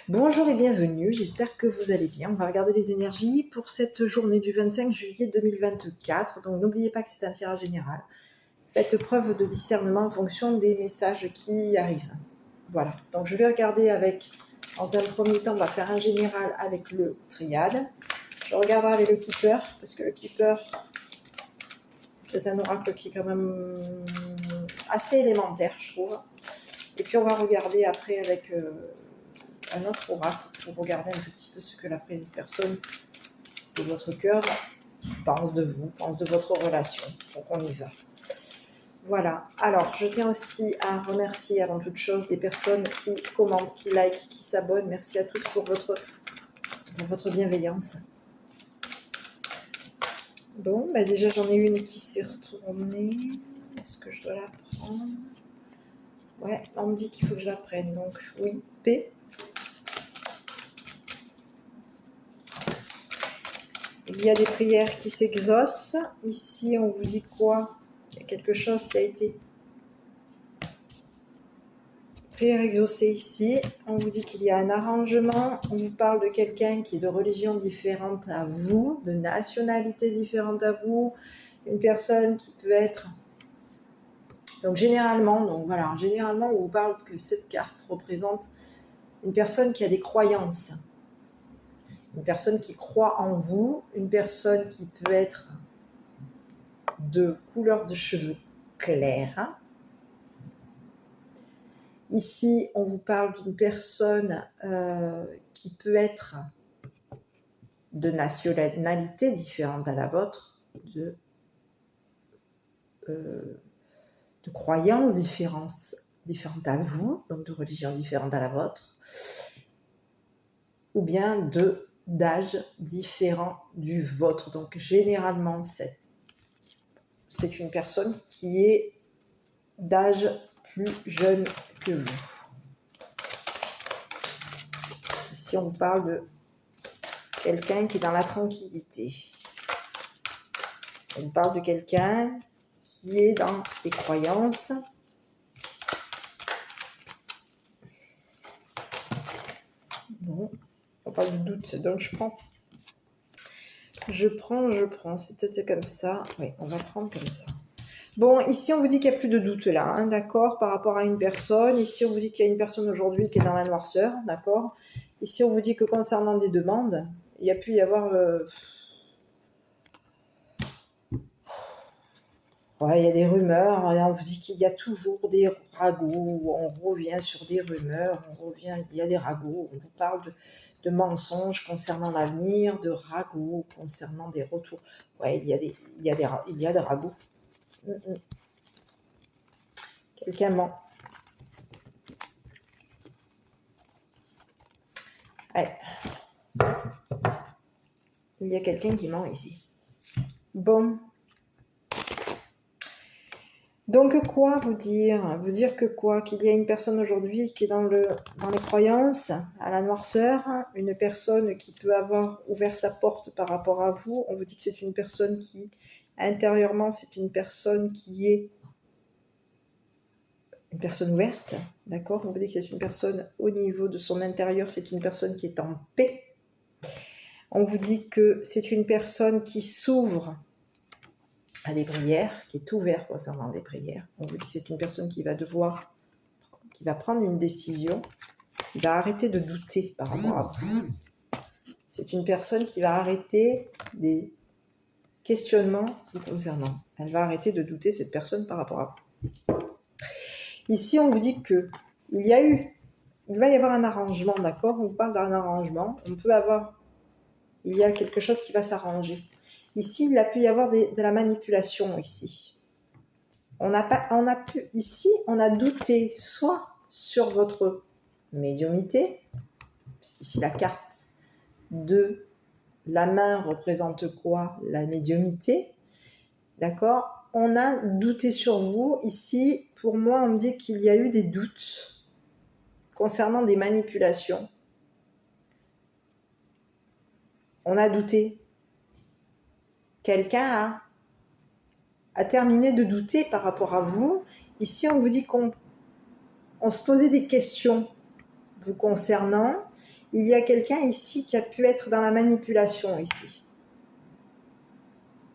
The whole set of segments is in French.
Bonjour et bienvenue, j'espère que vous allez bien. On va regarder les énergies pour cette journée du 25 juillet 2024. Donc n'oubliez pas que c'est un tirage général. Faites preuve de discernement en fonction des messages qui arrivent. Voilà, donc je vais regarder dans un premier temps, on va faire un général avec le triade. Je regarderai avec le keeper, parce que le keeper, c'est un oracle qui est quand même assez élémentaire, je trouve. Et puis on va regarder après avec un autre oracle pour regarder un petit peu ce que la personne de votre cœur pense de vous, pense de votre relation. Donc on y va. Voilà. Alors, je tiens aussi à remercier avant toute chose les personnes qui commentent, qui likent, qui s'abonnent. Merci à tous pour votre bienveillance. Bon, bah déjà j'en ai une qui s'est retournée. Est-ce que je dois la prendre? Ouais, on me dit qu'il faut que je la prenne. Donc oui, P. Il y a des prières qui s'exaucent. Ici, on vous dit quoi? Il y a quelque chose qui a été prière exaucée ici. On vous dit qu'il y a un arrangement. On vous parle de quelqu'un qui est de religion différente à vous, de nationalité différente à vous. Une personne qui peut être... Donc généralement, on vous parle que cette carte représente une personne qui a des croyances. Une personne qui croit en vous, une personne qui peut être de couleur de cheveux claire. Ici, on vous parle d'une personne qui peut être de nationalité différente à la vôtre, de croyances différentes à vous, donc de religion différente à la vôtre, ou bien d'âge différent du vôtre. Donc généralement, c'est une personne qui est d'âge plus jeune que vous. Ici, on vous parle de quelqu'un qui est dans la tranquillité. On parle de quelqu'un qui est dans les croyances. Bon, on parle du doute, donc je prends. C'était comme ça. Oui, on va prendre comme ça. Bon, ici, on vous dit qu'il n'y a plus de doute là, hein, d'accord, par rapport à une personne. Ici, on vous dit qu'il y a une personne aujourd'hui qui est dans la noirceur, d'accord. Ici, on vous dit que concernant des demandes, il y a pu y avoir... Ouais, il y a des rumeurs, on vous dit qu'il y a toujours des ragots, on revient sur des rumeurs, il y a des ragots, on vous parle de mensonges concernant l'avenir, de ragots concernant des retours. Ouais, il y a des ragots. Quelqu'un ment. Ouais. Il y a quelqu'un qui ment ici. Bon. Donc quoi vous dire? Vous dire que quoi? Qu'il y a une personne aujourd'hui qui est dans les croyances, à la noirceur, une personne qui peut avoir ouvert sa porte par rapport à vous. On vous dit que c'est une personne qui, intérieurement, c'est une personne qui est une personne ouverte, d'accord? On vous dit que c'est une personne au niveau de son intérieur, c'est une personne qui est en paix. On vous dit que c'est une personne qui s'ouvre à des prières, qui est ouvert concernant des prières. On vous dit que c'est une personne qui va prendre une décision, qui va arrêter de douter par rapport à vous. C'est une personne qui va arrêter des questionnements vous concernant. Elle va arrêter de douter, cette personne, par rapport à vous. Ici, on vous dit que il va y avoir un arrangement, d'accord? On vous parle d'un arrangement. Il y a quelque chose qui va s'arranger. Ici, il a pu y avoir de la manipulation ici. On a douté soit sur votre médiumnité, puisqu'ici la carte de la main représente quoi? La médiumnité, d'accord? On a douté sur vous. Ici, pour moi, on me dit qu'il y a eu des doutes concernant des manipulations. On a douté. Quelqu'un a terminé de douter par rapport à vous. Ici, on vous dit qu'on se posait des questions, vous concernant, il y a quelqu'un ici qui a pu être dans la manipulation ici.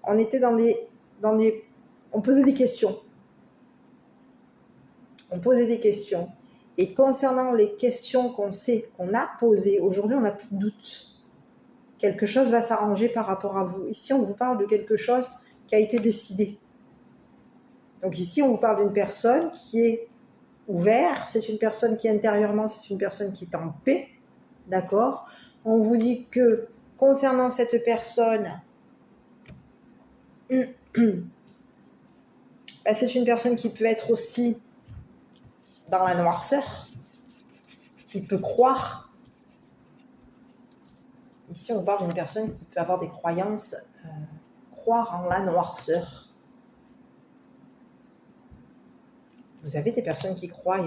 On était on posait des questions. On posait des questions. Et concernant les questions qu'on a posées, aujourd'hui, on n'a plus de doute. Quelque chose va s'arranger par rapport à vous. Ici, on vous parle de quelque chose qui a été décidé. Donc ici, on vous parle d'une personne qui est ouverte, c'est une personne qui intérieurement, c'est une personne qui est en paix, d'accord? On vous dit que concernant cette personne, c'est une personne qui peut être aussi dans la noirceur, qui peut croire. Ici, on parle d'une personne qui peut avoir des croyances, croire en la noirceur. Vous avez des personnes qui croient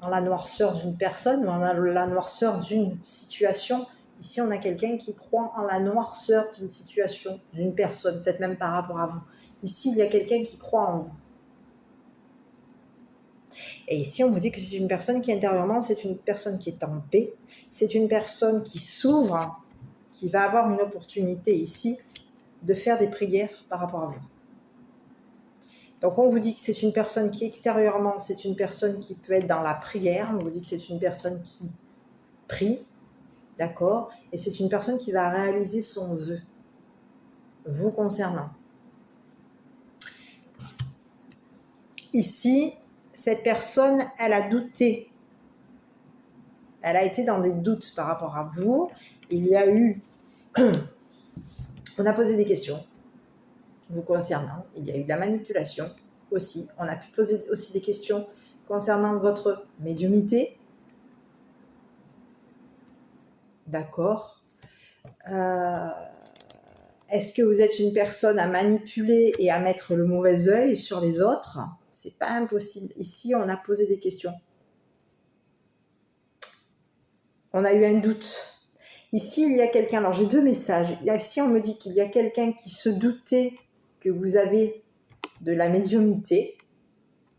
en la noirceur d'une personne ou en la noirceur d'une situation. Ici, on a quelqu'un qui croit en la noirceur d'une situation, d'une personne, peut-être même par rapport à vous. Ici, il y a quelqu'un qui croit en vous. Et ici, on vous dit que c'est une personne qui, intérieurement, c'est une personne qui est en paix. C'est une personne qui s'ouvre, qui va avoir une opportunité ici de faire des prières par rapport à vous. Donc, on vous dit que c'est une personne qui, extérieurement, c'est une personne qui peut être dans la prière. On vous dit que c'est une personne qui prie, d'accord? Et c'est une personne qui va réaliser son vœu, vous concernant. Ici, cette personne, elle a douté. Elle a été dans des doutes par rapport à vous. Il y a eu... On a posé des questions vous concernant. Il y a eu de la manipulation aussi. On a pu poser aussi des questions concernant votre médiumnité. D'accord. Est-ce que vous êtes une personne à manipuler et à mettre le mauvais œil sur les autres? C'est pas impossible. Ici, on a posé des questions. On a eu un doute. Ici, il y a quelqu'un. Alors, j'ai deux messages. Ici, on me dit qu'il y a quelqu'un qui se doutait que vous avez de la médiumnité.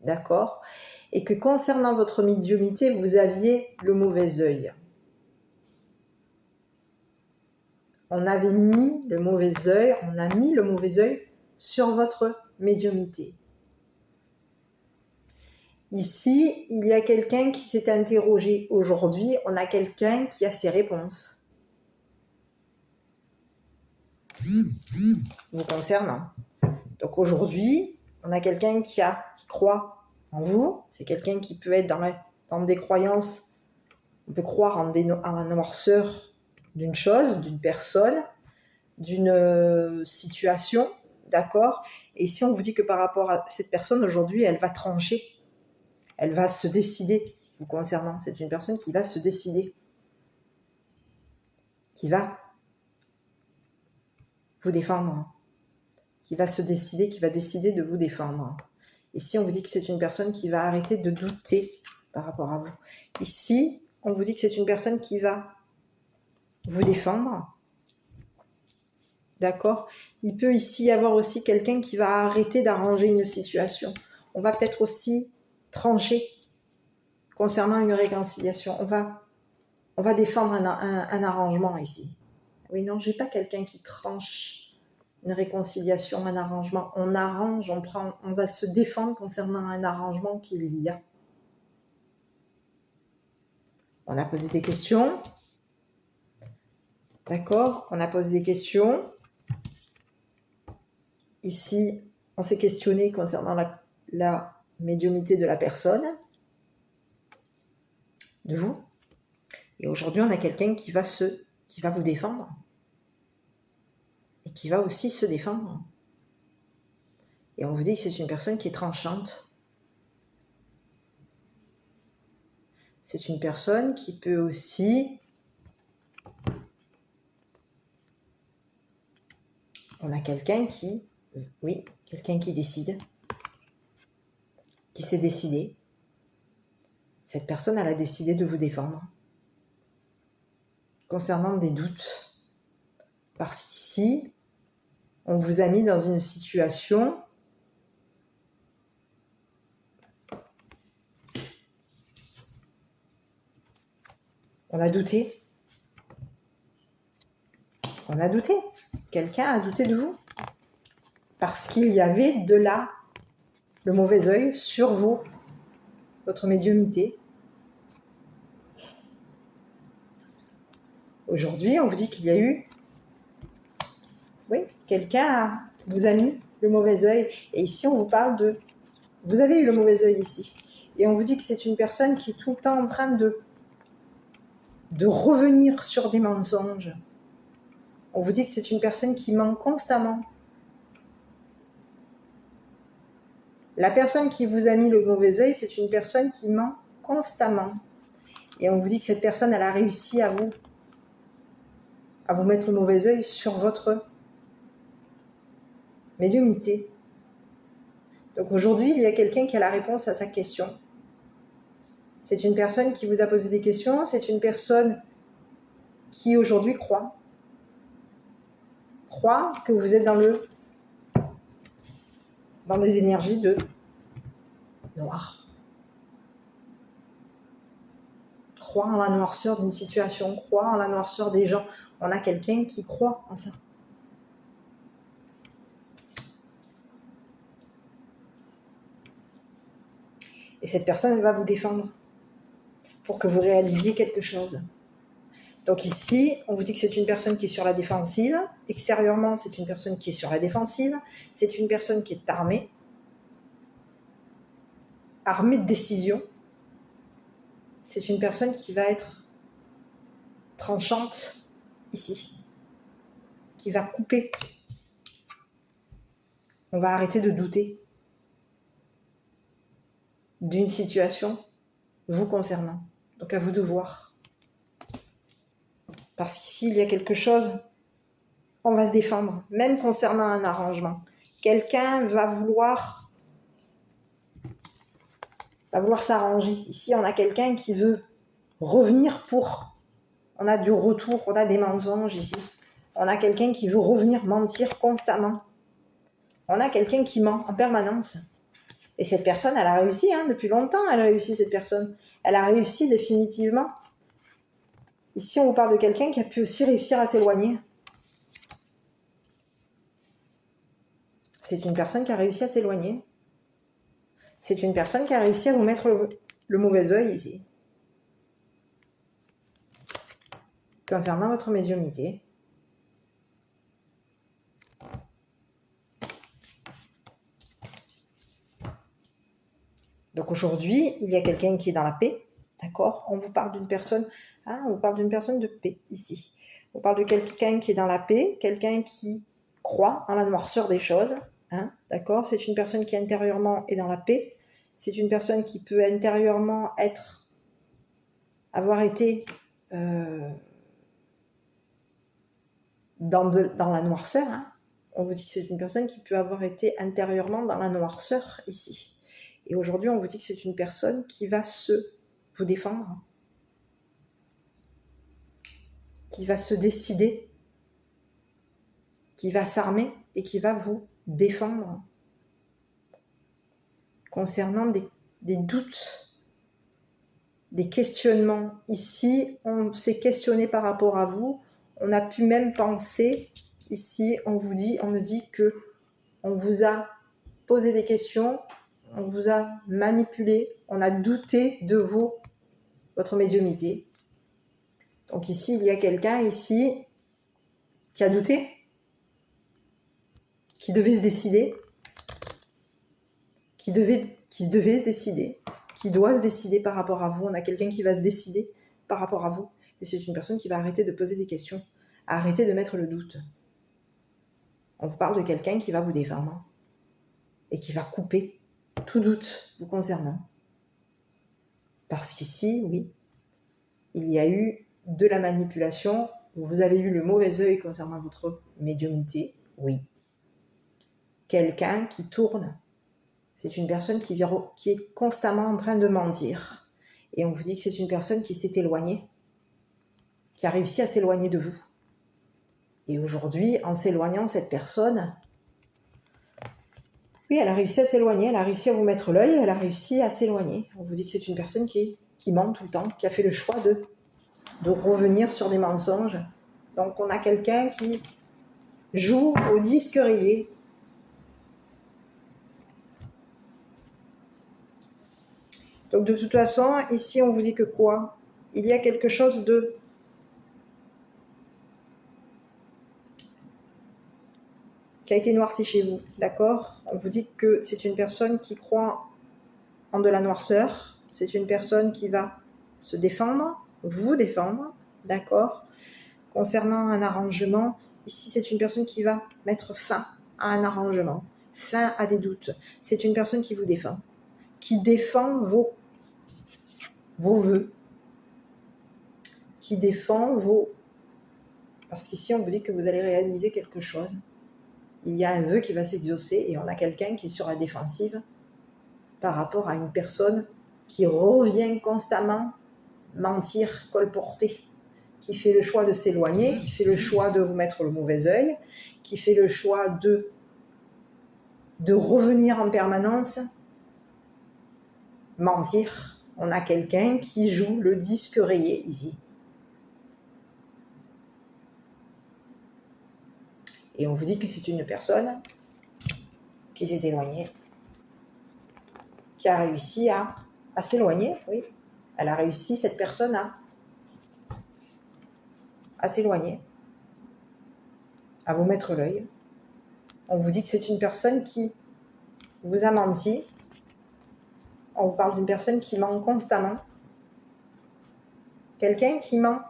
D'accord? Et que concernant votre médiumnité, vous aviez le mauvais œil. On avait mis le mauvais œil, on a mis le mauvais œil sur votre médiumnité. Ici, il y a quelqu'un qui s'est interrogé. Aujourd'hui, on a quelqu'un qui a ses réponses. Vous concernant. Donc aujourd'hui, on a quelqu'un qui croit en vous. C'est quelqu'un qui peut être dans des croyances. On peut croire en la noirceur d'une chose, d'une personne, d'une situation, d'accord? Et si on vous dit que par rapport à cette personne, aujourd'hui, elle va trancher, elle va se décider vous concernant. C'est une personne qui va se décider, qui va vous défendre, qui va se décider, qui va décider de vous défendre. Ici, on vous dit que c'est une personne qui va arrêter de douter par rapport à vous. Ici, on vous dit que c'est une personne qui va vous défendre. D'accord? Il peut ici y avoir aussi quelqu'un qui va arrêter d'arranger une situation. On va peut-être aussi trancher concernant une réconciliation. On va défendre un arrangement ici. Oui, non, j'ai pas quelqu'un qui tranche une réconciliation, un arrangement. On arrange, on va se défendre concernant un arrangement qu'il y a. On a posé des questions. D'accord? On a posé des questions. Ici, on s'est questionné concernant la médiumnité de la personne, de vous. Et aujourd'hui, on a quelqu'un qui va vous défendre. Et qui va aussi se défendre. Et on vous dit que c'est une personne qui est tranchante. C'est une personne qui peut aussi... On a quelqu'un qui décide, qui s'est décidé. Cette personne, elle a décidé de vous défendre. Concernant des doutes. Parce qu'ici, on vous a mis dans une situation On a douté. On a douté. Quelqu'un a douté de vous. Parce qu'il y avait de là le mauvais œil sur vous, votre médiumnité. Aujourd'hui, on vous dit qu'il y a eu... Oui, quelqu'un vous a mis le mauvais œil. Et ici, on vous parle de... Vous avez eu le mauvais œil ici. Et on vous dit que c'est une personne qui est tout le temps en train de revenir sur des mensonges. On vous dit que c'est une personne qui ment constamment. La personne qui vous a mis le mauvais œil, c'est une personne qui ment constamment. Et on vous dit que cette personne, elle a réussi à vous mettre le mauvais œil sur votre médiumnité. Donc aujourd'hui, il y a quelqu'un qui a la réponse à sa question. C'est une personne qui vous a posé des questions, c'est une personne qui aujourd'hui croit que vous êtes dans des énergies de noir. Croit en la noirceur d'une situation, croit en la noirceur des gens. On a quelqu'un qui croit en ça. Et cette personne, elle va vous défendre pour que vous réalisiez quelque chose. Donc ici, on vous dit que c'est une personne qui est sur la défensive. Extérieurement, c'est une personne qui est sur la défensive. C'est une personne qui est armée de décision. C'est une personne qui va être tranchante ici, qui va couper. On va arrêter de douter d'une situation vous concernant. Donc à vous de voir. Parce qu'ici, il y a quelque chose, on va se défendre, même concernant un arrangement. Quelqu'un va vouloir s'arranger. Ici, on a quelqu'un qui veut revenir pour... On a du retour, on a des mensonges ici. On a quelqu'un qui veut revenir mentir constamment. On a quelqu'un qui ment en permanence. Et cette personne, elle a réussi, depuis longtemps, elle a réussi, cette personne. Elle a réussi définitivement. Ici, on vous parle de quelqu'un qui a pu aussi réussir à s'éloigner. C'est une personne qui a réussi à s'éloigner. C'est une personne qui a réussi à vous mettre le mauvais œil ici. Concernant votre médiumnité. Donc aujourd'hui, il y a quelqu'un qui est dans la paix, d'accord ? On vous parle d'une personne, on vous parle d'une personne de paix ici. On parle de quelqu'un qui est dans la paix, quelqu'un qui croit en la noirceur des choses, d'accord ? C'est une personne qui intérieurement est dans la paix. C'est une personne qui peut intérieurement avoir été dans la noirceur. On vous dit que c'est une personne qui peut avoir été intérieurement dans la noirceur ici. Et aujourd'hui, on vous dit que c'est une personne qui va vous défendre, qui va se décider, qui va s'armer et qui va vous défendre concernant des doutes, des questionnements. Ici, on s'est questionné par rapport à vous. On a pu même penser, ici, on me dit que on vous a posé des questions, on vous a manipulé, on a douté de votre médiumnité. Donc ici, il y a quelqu'un ici qui a douté, qui devait se décider, qui devait se décider, qui doit se décider par rapport à vous. On a quelqu'un qui va se décider par rapport à vous. Et c'est une personne qui va arrêter de poser des questions, arrêter de mettre le doute. On vous parle de quelqu'un qui va vous défendre et qui va couper tout doute vous concernant. Parce qu'ici, oui, il y a eu de la manipulation, vous avez eu le mauvais œil concernant votre médiumnité, oui. Quelqu'un qui tourne, c'est une personne qui est constamment en train de mentir. Et on vous dit que c'est une personne qui s'est éloignée, qui a réussi à s'éloigner de vous. Et aujourd'hui, en s'éloignant, cette personne, oui, elle a réussi à s'éloigner, elle a réussi à vous mettre l'œil, elle a réussi à s'éloigner. On vous dit que c'est une personne qui ment tout le temps, qui a fait le choix de de revenir sur des mensonges. Donc on a quelqu'un qui joue au disque rayé. Donc de toute façon, ici on vous dit que quoi? Il y a quelque chose de qui a été noirci chez vous, d'accord? On vous dit que c'est une personne qui croit en de la noirceur, c'est une personne qui va se défendre, vous défendre, d'accord? Concernant un arrangement, ici c'est une personne qui va mettre fin à un arrangement, fin à des doutes. C'est une personne qui vous défend, qui défend vos vœux, qui défend vos... Parce qu'ici on vous dit que vous allez réaliser quelque chose. Il y a un vœu qui va s'exaucer et on a quelqu'un qui est sur la défensive par rapport à une personne qui revient constamment mentir, colporter, qui fait le choix de s'éloigner, qui fait le choix de vous mettre le mauvais œil, qui fait le choix de revenir en permanence, mentir. On a quelqu'un qui joue le disque rayé ici. Et on vous dit que c'est une personne qui s'est éloignée, qui a réussi à s'éloigner, oui. Elle a réussi, cette personne, à s'éloigner, à vous mettre l'œil. On vous dit que c'est une personne qui vous a menti. On vous parle d'une personne qui ment constamment. Quelqu'un qui ment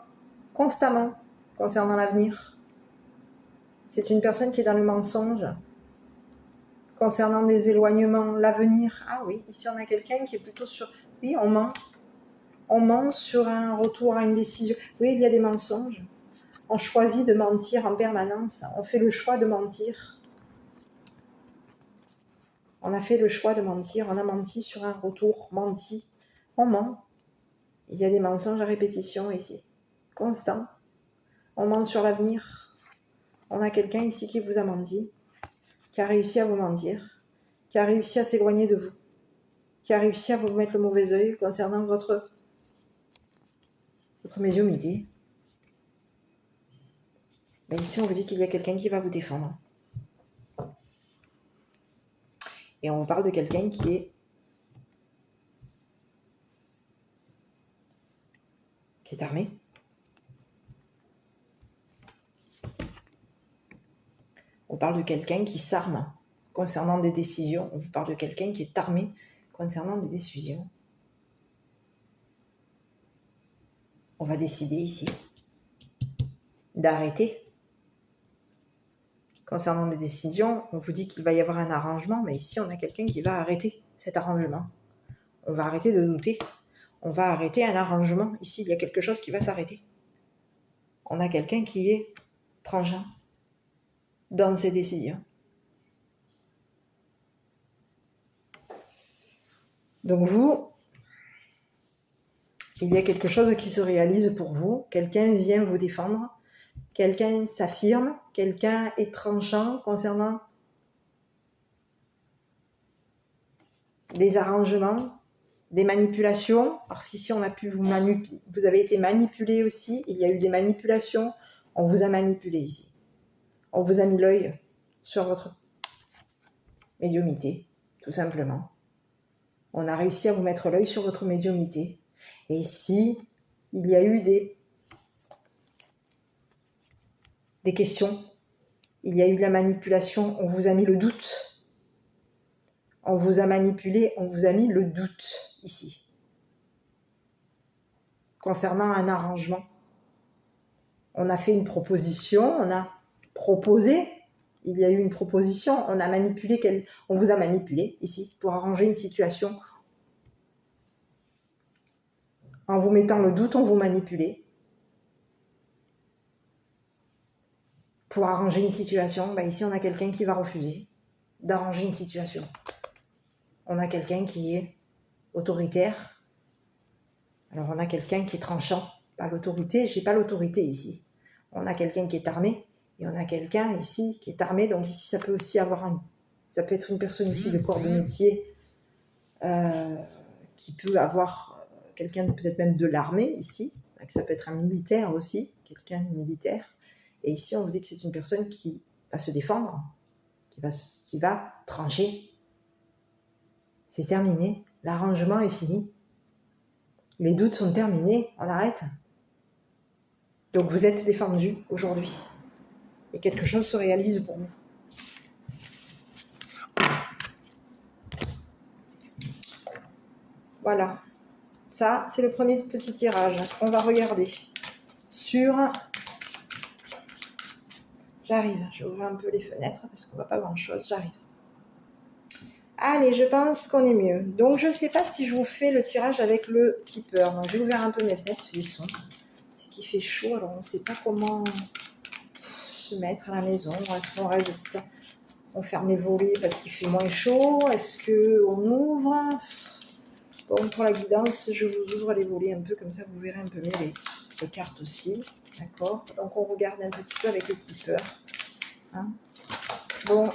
constamment concernant l'avenir. C'est une personne qui est dans le mensonge concernant des éloignements, l'avenir. Ah oui, ici on a quelqu'un qui est plutôt sur... Oui, on ment. On ment sur un retour à une décision. Oui, il y a des mensonges. On choisit de mentir en permanence. On fait le choix de mentir. On a fait le choix de mentir. On a menti sur un retour, menti. On ment. Il y a des mensonges à répétition ici. Constant. On ment sur l'avenir. On a quelqu'un ici qui vous a menti, qui a réussi à vous mentir, qui a réussi à s'éloigner de vous, qui a réussi à vous mettre le mauvais œil concernant votre médiumnité. Mais ici, on vous dit qu'il y a quelqu'un qui va vous défendre. Et on vous parle de quelqu'un qui est armé. On parle de quelqu'un qui s'arme concernant des décisions. On vous parle de quelqu'un qui est armé concernant des décisions. On va décider ici d'arrêter. Concernant des décisions, on vous dit qu'il va y avoir un arrangement, mais ici, on a quelqu'un qui va arrêter cet arrangement. On va arrêter de douter. On va arrêter un arrangement. Ici, il y a quelque chose qui va s'arrêter. On a quelqu'un qui est tranchant dans ses décisions. Donc vous, il y a quelque chose qui se réalise pour vous. Quelqu'un vient vous défendre. Quelqu'un s'affirme. Quelqu'un est tranchant concernant des arrangements, des manipulations, parce qu'ici on a pu vous avez été manipulé aussi, il y a eu des manipulations, on vous a manipulé ici. On vous a mis l'œil sur votre médiumnité, tout simplement. On a réussi à vous mettre l'œil sur votre médiumnité. Et ici, il y a eu des questions, il y a eu de la manipulation, on vous a mis le doute. On vous a manipulé, on vous a mis le doute ici. Concernant un arrangement. On a fait une proposition, on a proposé, il y a eu une proposition, on vous a manipulé ici pour arranger une situation. En vous mettant le doute, on vous manipulait. Pour arranger une situation, ici on a quelqu'un qui va refuser d'arranger une situation. On a quelqu'un qui est autoritaire. Alors on a quelqu'un qui est tranchant. Pas l'autorité, j'ai pas l'autorité ici. On a quelqu'un qui est armé et on a quelqu'un ici qui est armé. Donc ici ça peut aussi ça peut être une personne ici de corps de métier qui peut avoir quelqu'un peut-être même de l'armée ici, Ça peut être un militaire aussi, quelqu'un de militaire. Et ici, on vous dit que c'est une personne qui va se défendre, qui va trancher. C'est terminé. L'arrangement est fini. Les doutes sont terminés. On arrête. Donc, vous êtes défendu aujourd'hui. Et quelque chose se réalise pour vous. Voilà. Ça, c'est le premier petit tirage. On va regarder sur... J'arrive. Je vais ouvrir un peu les fenêtres parce qu'on ne voit pas grand-chose. J'arrive. Allez, je pense qu'on est mieux. Donc, je ne sais pas si je vous fais le tirage avec le keeper. Donc, j'ai ouvert un peu mes fenêtres. Il faisait son. C'est qu'il fait chaud. Alors, on ne sait pas comment se mettre à la maison. Est-ce qu'on reste... On ferme les volets parce qu'il fait moins chaud? Est-ce qu'on ouvre? Bon, pour la guidance, je vous ouvre les volets un peu, comme ça vous verrez un peu mieux les cartes aussi. D'accord? Donc on regarde un petit peu avec le keeper. Hein? Bon,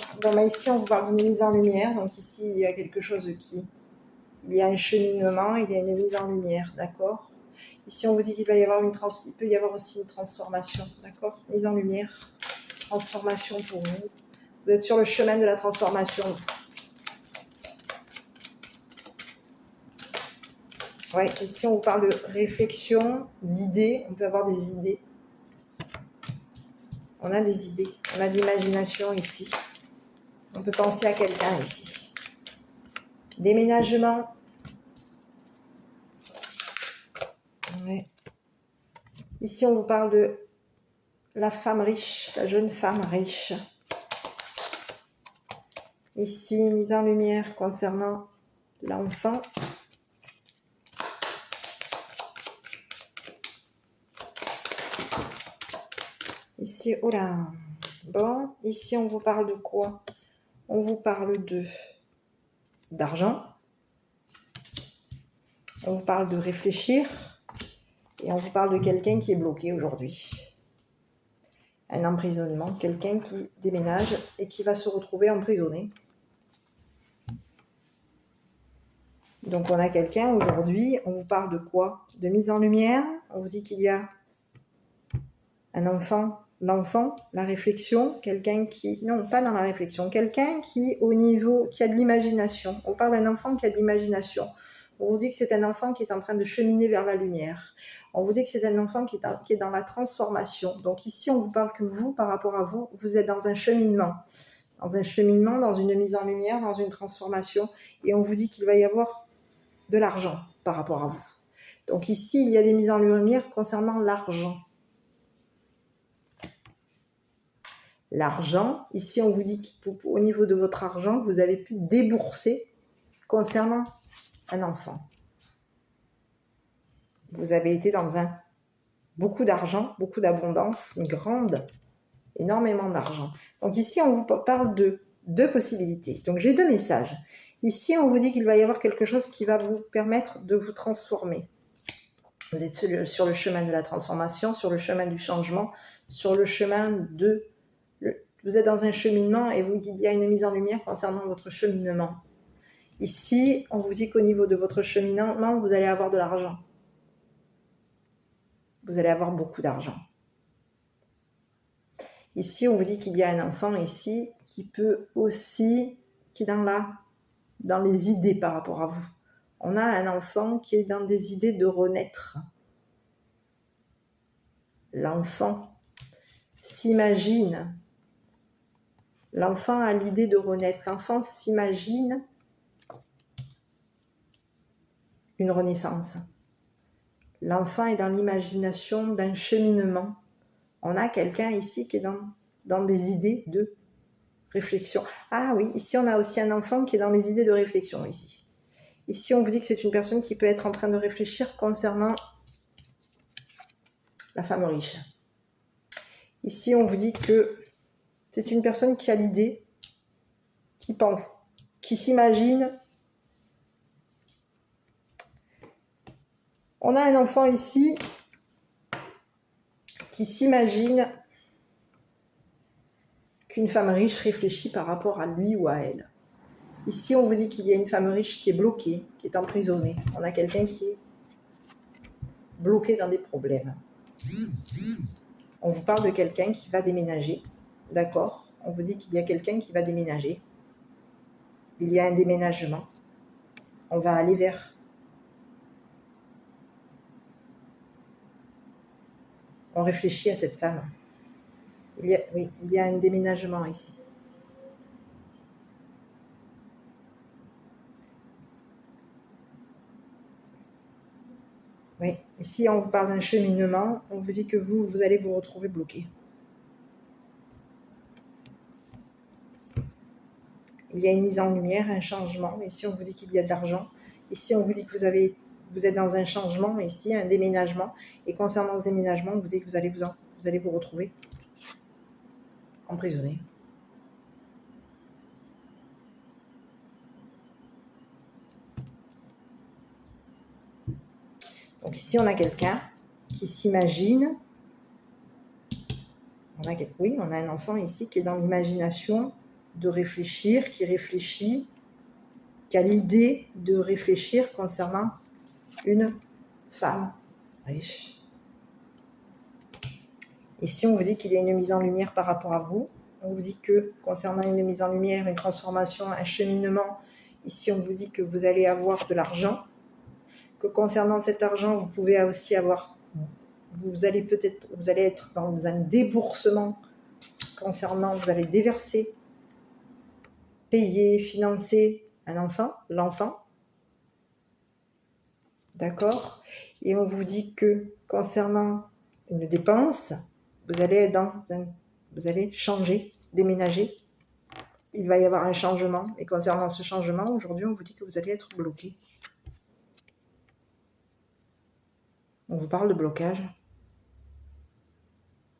ici on vous parle d'une mise en lumière. Donc ici il y a quelque chose qui... Il y a un cheminement, il y a une mise en lumière. D'accord? Ici on vous dit qu'il va y avoir il peut y avoir aussi une transformation. D'accord? Mise en lumière, transformation pour vous. Vous êtes sur le chemin de la transformation. Ouais, ici on vous parle de réflexion, d'idées, on peut avoir des idées. On a des idées, on a de l'imagination ici. On peut penser à quelqu'un ici. Déménagement. Ouais. Ici on vous parle de la femme riche, la jeune femme riche. Ici, mise en lumière concernant l'enfant. Ici, oh là, bon, ici on vous parle de quoi? On vous parle d'argent, on vous parle de réfléchir, et on vous parle de quelqu'un qui est bloqué aujourd'hui. Un emprisonnement, quelqu'un qui déménage et qui va se retrouver emprisonné. Donc on a quelqu'un aujourd'hui, on vous parle de quoi? De mise en lumière, on vous dit qu'il y a un enfant, l'enfant, la réflexion, quelqu'un qui... Non, pas dans la réflexion, quelqu'un qui, au niveau... qui a de l'imagination. On parle d'un enfant qui a de l'imagination. On vous dit que c'est un enfant qui est en train de cheminer vers la lumière. On vous dit que c'est un enfant qui est dans la transformation. Donc ici, on vous parle que vous, par rapport à vous, vous êtes dans un cheminement. Dans un cheminement, dans une mise en lumière, dans une transformation. Et on vous dit qu'il va y avoir de l'argent par rapport à vous. Donc ici, il y a des mises en lumière concernant l'argent. L'argent, ici on vous dit qu'au niveau de votre argent, vous avez pu débourser concernant un enfant. Vous avez été dans beaucoup d'argent, beaucoup d'abondance, énormément d'argent. Donc ici on vous parle de deux possibilités. Donc j'ai deux messages. Ici on vous dit qu'il va y avoir quelque chose qui va vous permettre de vous transformer. Vous êtes sur le chemin de la transformation, sur le chemin du changement, sur le chemin de... Vous êtes dans un cheminement et il y a une mise en lumière concernant votre cheminement. Ici, on vous dit qu'au niveau de votre cheminement, vous allez avoir de l'argent. Vous allez avoir beaucoup d'argent. Ici, on vous dit qu'il y a un enfant ici qui peut aussi, qui est dans les idées par rapport à vous. On a un enfant qui est dans des idées de renaître. L'enfant s'imagine. L'enfant a l'idée de renaître. L'enfant s'imagine une renaissance. L'enfant est dans l'imagination d'un cheminement. On a quelqu'un ici qui est dans des idées de réflexion. Ah oui, ici on a aussi un enfant qui est dans les idées de réflexion ici. Ici on vous dit que c'est une personne qui peut être en train de réfléchir concernant la femme riche. Ici on vous dit que c'est une personne qui a l'idée, qui pense, qui s'imagine. On a un enfant ici qui s'imagine qu'une femme riche réfléchit par rapport à lui ou à elle. Ici, on vous dit qu'il y a une femme riche qui est bloquée, qui est emprisonnée. On a quelqu'un qui est bloquée dans des problèmes. On vous parle de quelqu'un qui va déménager, d'accord? On vous dit qu'il y a quelqu'un qui va déménager. Il y a un déménagement. On va aller vers... On réfléchit à cette femme. Oui, il y a un déménagement ici. Oui, ici on vous parle d'un cheminement, on vous dit que vous allez vous retrouver bloqué. Il y a une mise en lumière, un changement. Ici on vous dit qu'il y a de l'argent. Ici on vous dit que vous êtes dans un changement, ici un déménagement. Et concernant ce déménagement, on vous dit que vous allez vous retrouver emprisonné. Donc ici on a quelqu'un qui s'imagine. Oui, on a un enfant ici qui est dans l'imagination de réfléchir, qui réfléchit, qui a l'idée de réfléchir concernant une femme riche. Ici, on vous dit qu'il y a une mise en lumière par rapport à vous. On vous dit que concernant une mise en lumière, une transformation, un cheminement, ici, on vous dit que vous allez avoir de l'argent, que concernant cet argent, vous pouvez aussi avoir... Vous allez être dans un déboursement concernant, vous allez déverser, payer, financer un enfant, l'enfant. D'accord? Et on vous dit que concernant une dépense, vous allez changer, déménager. Il va y avoir un changement. Et concernant ce changement, aujourd'hui, on vous dit que vous allez être bloqué. On vous parle de blocage.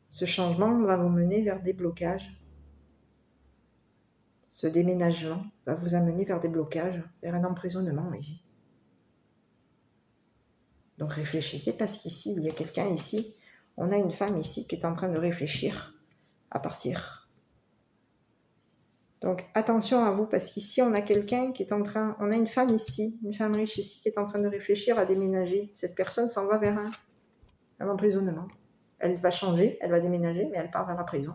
Ce changement va vous mener vers des blocages. Ce déménagement va vous amener vers des blocages, vers un emprisonnement ici. Donc réfléchissez parce qu'ici, il y a quelqu'un ici, on a une femme ici qui est en train de réfléchir à partir. Donc attention à vous parce qu'ici, on a quelqu'un qui est on a une femme ici, une femme riche ici qui est en train de réfléchir à déménager. Cette personne s'en va vers un emprisonnement. Elle va changer, elle va déménager, mais elle part vers la prison.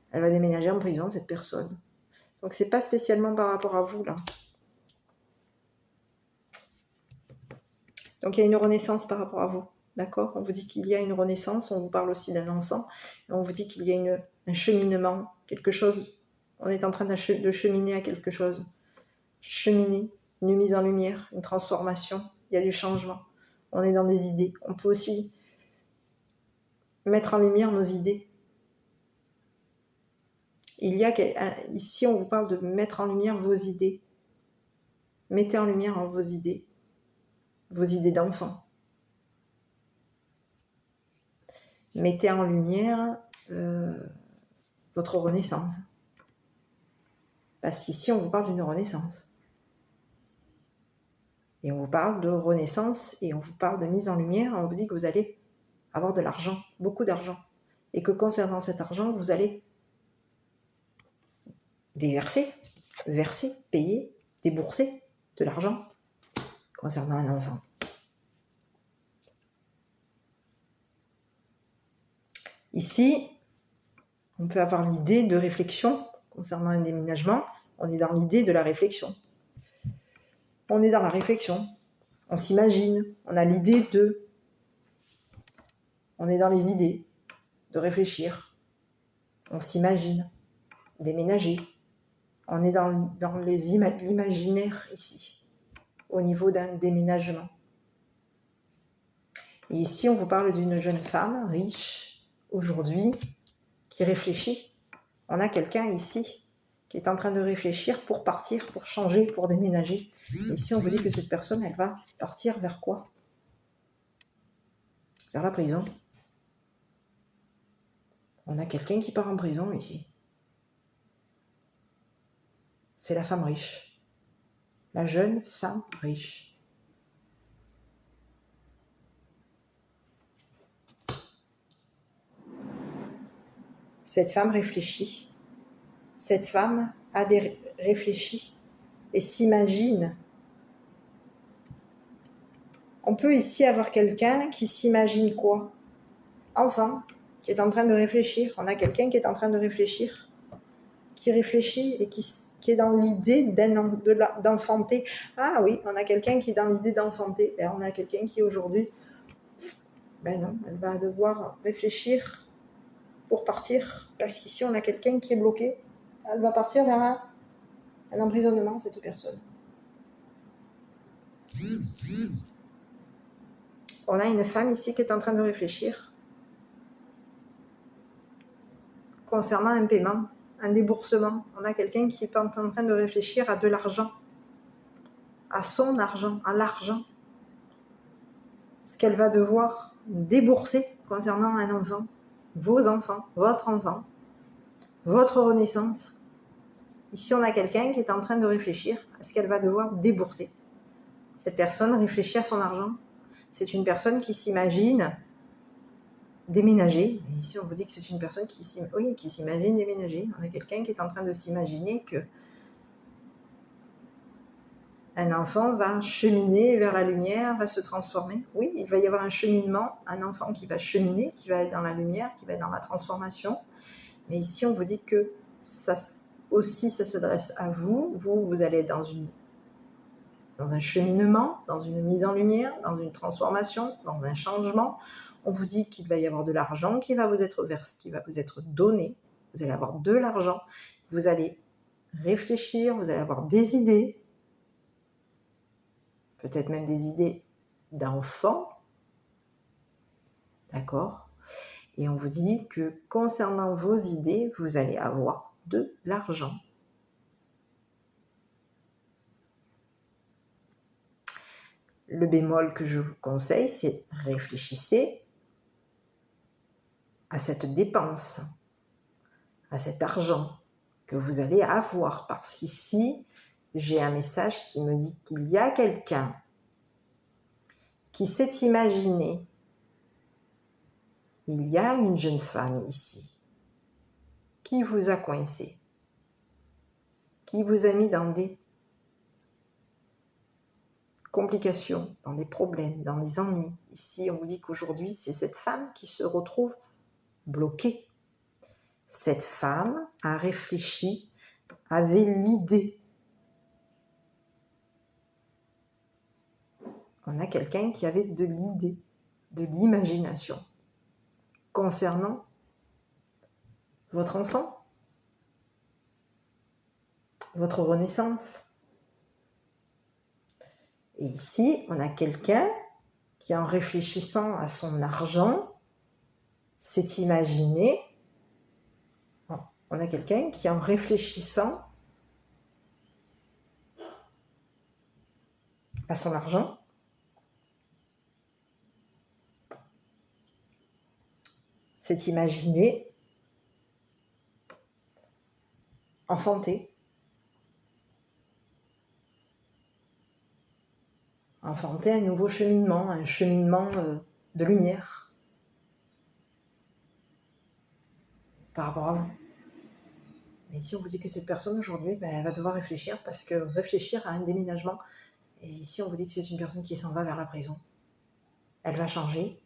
Elle va déménager en prison, cette personne. Donc c'est pas spécialement par rapport à vous là. Donc il y a une renaissance par rapport à vous, d'accord? On vous dit qu'il y a une renaissance, on vous parle aussi d'un enfant, et on vous dit qu'il y a un cheminement, quelque chose, on est en train de cheminer à quelque chose. Cheminer, une mise en lumière, une transformation, il y a du changement. On est dans des idées. On peut aussi mettre en lumière nos idées. Ici, on vous parle de mettre en lumière vos idées. Mettez en lumière vos idées d'enfant. Mettez en lumière votre renaissance. Parce qu'ici, on vous parle d'une renaissance. Et on vous parle de renaissance et on vous parle de mise en lumière. On vous dit que vous allez avoir de l'argent, beaucoup d'argent. Et que concernant cet argent, vous allez verser, payer, débourser de l'argent concernant un enfant. Ici, on peut avoir l'idée de réflexion concernant un déménagement. On est dans l'idée de la réflexion. On est dans la réflexion. On s'imagine. On a l'idée de... On est dans les idées de réfléchir. On s'imagine déménager. On est dans l'imaginaire ici, au niveau d'un déménagement. Et ici, on vous parle d'une jeune femme riche, aujourd'hui, qui réfléchit. On a quelqu'un ici qui est en train de réfléchir pour partir, pour changer, pour déménager. Et ici, on vous dit que cette personne, elle va partir vers quoi? Vers la prison. On a quelqu'un qui part en prison ici. C'est la femme riche. La jeune femme riche. Cette femme réfléchit. Cette femme réfléchit et s'imagine. On peut ici avoir quelqu'un qui s'imagine quoi? Enfant, qui est en train de réfléchir. On a quelqu'un qui est en train de réfléchir, qui réfléchit et qui est dans l'idée d'enfanter. Ah oui, on a quelqu'un qui est dans l'idée d'enfanter. Et on a quelqu'un qui aujourd'hui, ben non, elle va devoir réfléchir pour partir. Parce qu'ici, on a quelqu'un qui est bloqué. Elle va partir vers un emprisonnement, cette personne. On a une femme ici qui est en train de réfléchir concernant un paiement, un déboursement. On a quelqu'un qui est en train de réfléchir à de l'argent, à son argent, à l'argent. Ce qu'elle va devoir débourser concernant un enfant, vos enfants, votre renaissance. Ici, on a quelqu'un qui est en train de réfléchir à ce qu'elle va devoir débourser. Cette personne réfléchit à son argent. C'est une personne qui s'imagine déménager. Et ici, on vous dit que c'est une personne qui s'imagine déménager. On a quelqu'un qui est en train de s'imaginer que un enfant va cheminer vers la lumière, va se transformer. Oui, il va y avoir un cheminement, un enfant qui va cheminer, qui va être dans la lumière, qui va être dans la transformation. Mais ici, on vous dit que ça s'adresse à vous. Vous allez être dans un cheminement, dans une mise en lumière, dans une transformation, dans un changement. On vous dit qu'il va y avoir de l'argent qui va vous être versé, qui va vous être donné. Vous allez avoir de l'argent. Vous allez réfléchir, vous allez avoir des idées. Peut-être même des idées d'enfants. D'accord ? Et on vous dit que concernant vos idées, vous allez avoir de l'argent. Le bémol que je vous conseille, c'est réfléchissez à cette dépense, à cet argent que vous allez avoir. Parce qu'ici, j'ai un message qui me dit qu'il y a quelqu'un qui s'est imaginé. Il y a une jeune femme ici qui vous a coincé, qui vous a mis dans des complications, dans des problèmes, dans des ennuis. Ici, on vous dit qu'aujourd'hui, c'est cette femme qui se retrouve bloquée. Cette femme a réfléchi, avait l'idée. On a quelqu'un qui avait de l'idée, de l'imagination concernant votre enfant, votre renaissance. Et ici, on a quelqu'un qui, en réfléchissant à son argent, s'est imaginé. On a quelqu'un qui, en réfléchissant à son argent, s'est imaginé enfanter. Enfanter un nouveau cheminement, un cheminement de lumière par rapport à vous. Mais ici, on vous dit que cette personne aujourd'hui, elle va devoir réfléchir parce que réfléchir à un déménagement. Et ici, on vous dit que c'est une personne qui s'en va vers la prison. Elle va changer,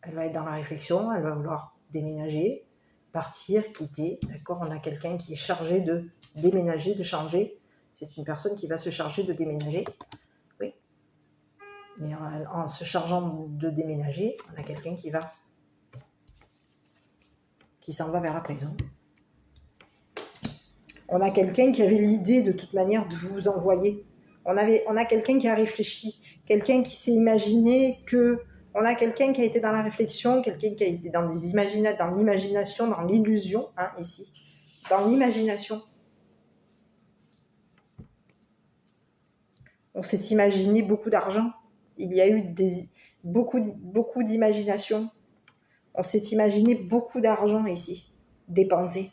elle va être dans la réflexion, elle va vouloir déménager, partir, quitter. D'accord ? On a quelqu'un qui est chargé de déménager, de changer. C'est une personne qui va se charger de déménager. Oui. Mais en se chargeant de déménager, on a quelqu'un qui s'en va vers la prison. On a quelqu'un qui avait l'idée de toute manière de vous envoyer. On a quelqu'un qui a réfléchi, quelqu'un qui s'est imaginé que... On a quelqu'un qui a été dans la réflexion, quelqu'un qui a été dans l'imagination, dans l'illusion, ici. Dans l'imagination. On s'est imaginé beaucoup d'argent. Il y a eu beaucoup d'imagination. On s'est imaginé beaucoup d'argent ici, dépensé.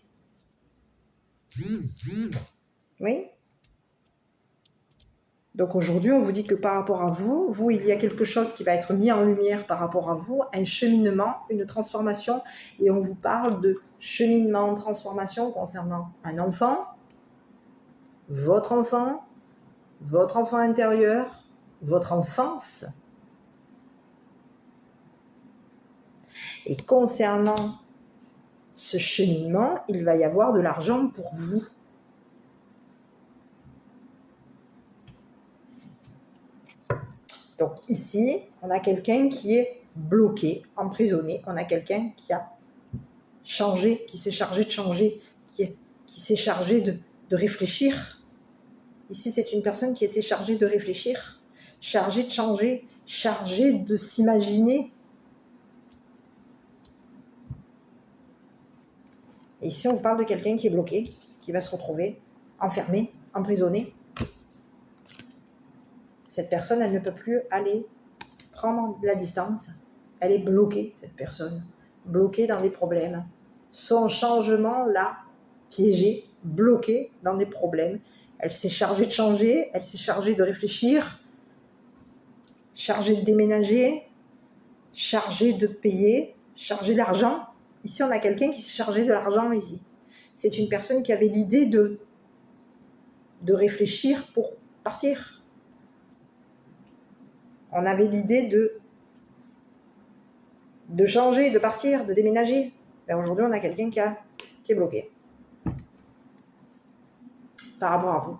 Oui. Donc aujourd'hui, on vous dit que par rapport à vous, il y a quelque chose qui va être mis en lumière par rapport à vous, un cheminement, une transformation, et on vous parle de cheminement, transformation concernant un enfant, votre enfant intérieur, votre enfance, Et concernant ce cheminement, il va y avoir de l'argent pour vous. Donc ici, on a quelqu'un qui est bloqué, emprisonné. On a quelqu'un qui a changé, qui s'est chargé de changer, qui s'est chargé de réfléchir. Ici, c'est une personne qui était chargée de réfléchir, chargée de changer, chargée de s'imaginer. Et ici, on parle de quelqu'un qui est bloqué, qui va se retrouver enfermé, emprisonné. Cette personne, elle ne peut plus aller prendre de la distance. Elle est bloquée, cette personne, bloquée dans des problèmes. Son changement l'a piégée, bloquée dans des problèmes. Elle s'est chargée de changer, elle s'est chargée de réfléchir, chargée de déménager, chargée de payer, chargée d'argent. Ici, on a quelqu'un qui s'est chargé de l'argent ici. C'est une personne qui avait l'idée de réfléchir pour partir. On avait l'idée de changer, de partir, de déménager. Mais aujourd'hui, on a quelqu'un qui est bloqué par rapport à vous.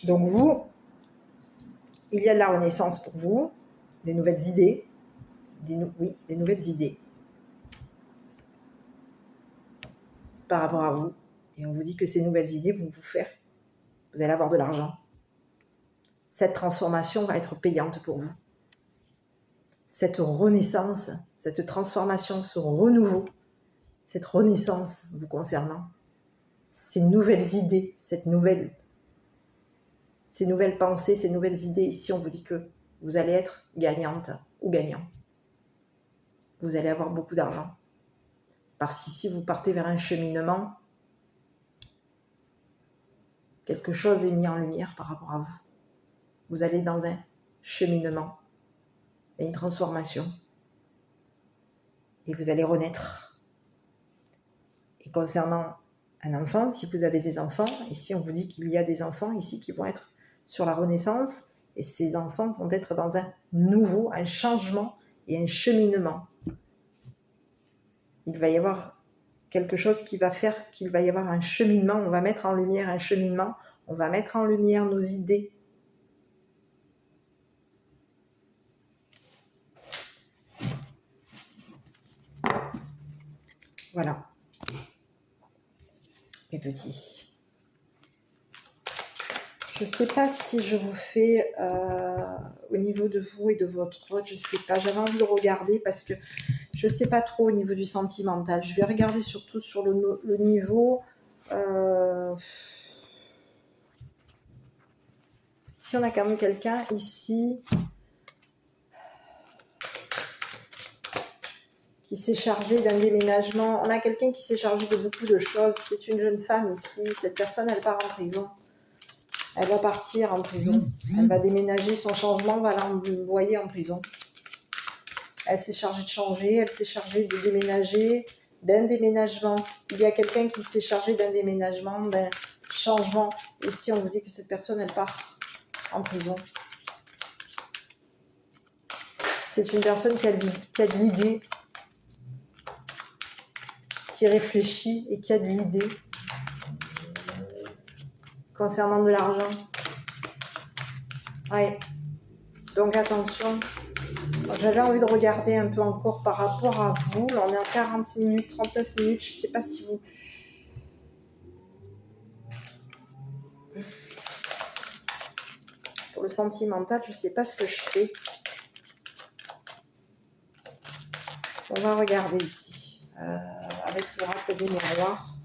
Donc vous, il y a de la renaissance pour vous, des nouvelles idées, des nouvelles idées par rapport à vous. Et on vous dit que ces nouvelles idées vont vous faire, vous allez avoir de l'argent. Cette transformation va être payante pour vous. Cette renaissance, cette transformation, ce renouveau, cette renaissance vous concernant, ces nouvelles idées, ces nouvelles pensées, ces nouvelles idées, ici on vous dit que vous allez être gagnante ou gagnant. Vous allez avoir beaucoup d'argent. Parce qu'ici vous partez vers un cheminement, quelque chose est mis en lumière par rapport à vous. Vous allez dans un cheminement et une transformation. Et vous allez renaître. Et concernant un enfant, si vous avez des enfants, ici on vous dit qu'il y a des enfants ici qui vont être sur la renaissance, et ces enfants vont être dans un nouveau, un changement et un cheminement. Il va y avoir quelque chose qui va faire qu'il va y avoir un cheminement, on va mettre en lumière un cheminement, on va mettre en lumière nos idées. Voilà. Mes petits. Je ne sais pas si je vous fais au niveau de vous et de votre autre, je ne sais pas. J'avais envie de regarder parce que je ne sais pas trop au niveau du sentimental. Je vais regarder surtout sur le niveau... Si on a quand même quelqu'un ici qui s'est chargé d'un déménagement. On a quelqu'un qui s'est chargé de beaucoup de choses. C'est une jeune femme ici. Cette personne, elle part en prison. Elle va partir en prison. Elle va déménager. Son changement va l'envoyer en prison. Elle s'est chargée de changer. Elle s'est chargée de déménager, d'un déménagement. Il y a quelqu'un qui s'est chargé d'un déménagement, d'un changement. Ici, on vous dit que cette personne, elle part en prison. C'est une personne qui a de l'idée, qui réfléchit et qui a de l'idée concernant de l'argent. Ouais. Donc attention. J'avais envie de regarder un peu encore par rapport à vous. Là, on est à 40 minutes, 39 minutes. Je ne sais pas si vous... Pour le sentimental, je ne sais pas ce que je fais. On va regarder ici. Avec l'oracle des miroirs.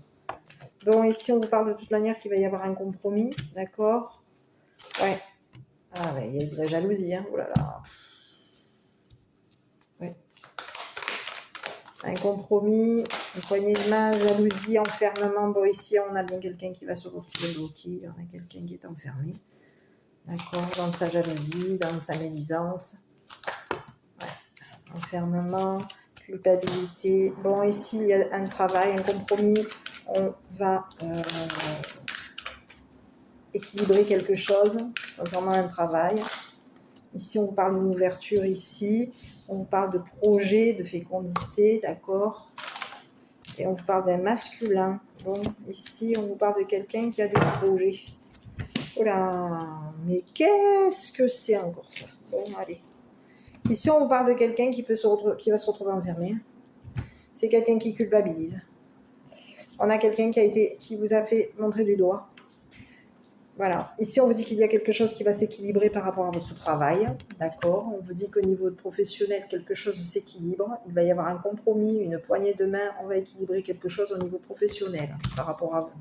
Bon, ici, on vous parle de toute manière qu'il va y avoir un compromis. D'accord? Ouais. Ah, ouais, il y a de la jalousie, hein. Oh là là. Ouais. Un compromis, une poignée de main, jalousie, enfermement. Bon, ici, on a bien quelqu'un qui va se retrouver bloqué. On a quelqu'un qui est enfermé. D'accord? Dans sa jalousie, dans sa médisance. Ouais. Enfermement, culpabilité. Bon, ici, il y a un travail, un compromis. On va équilibrer quelque chose concernant un travail. Ici, on vous parle d'une ouverture ici. On vous parle de projet, de fécondité, d'accord? Et on vous parle d'un masculin. Bon, ici, on vous parle de quelqu'un qui a des projets. Oh là, mais qu'est-ce que c'est encore ça? Bon, allez. Ici, on vous parle de quelqu'un qui va se retrouver enfermé. C'est quelqu'un qui culpabilise. On a quelqu'un qui vous a fait montrer du doigt. Voilà. Ici, on vous dit qu'il y a quelque chose qui va s'équilibrer par rapport à votre travail. D'accord. On vous dit qu'au niveau professionnel, quelque chose s'équilibre. Il va y avoir un compromis, une poignée de main. On va équilibrer quelque chose au niveau professionnel par rapport à vous.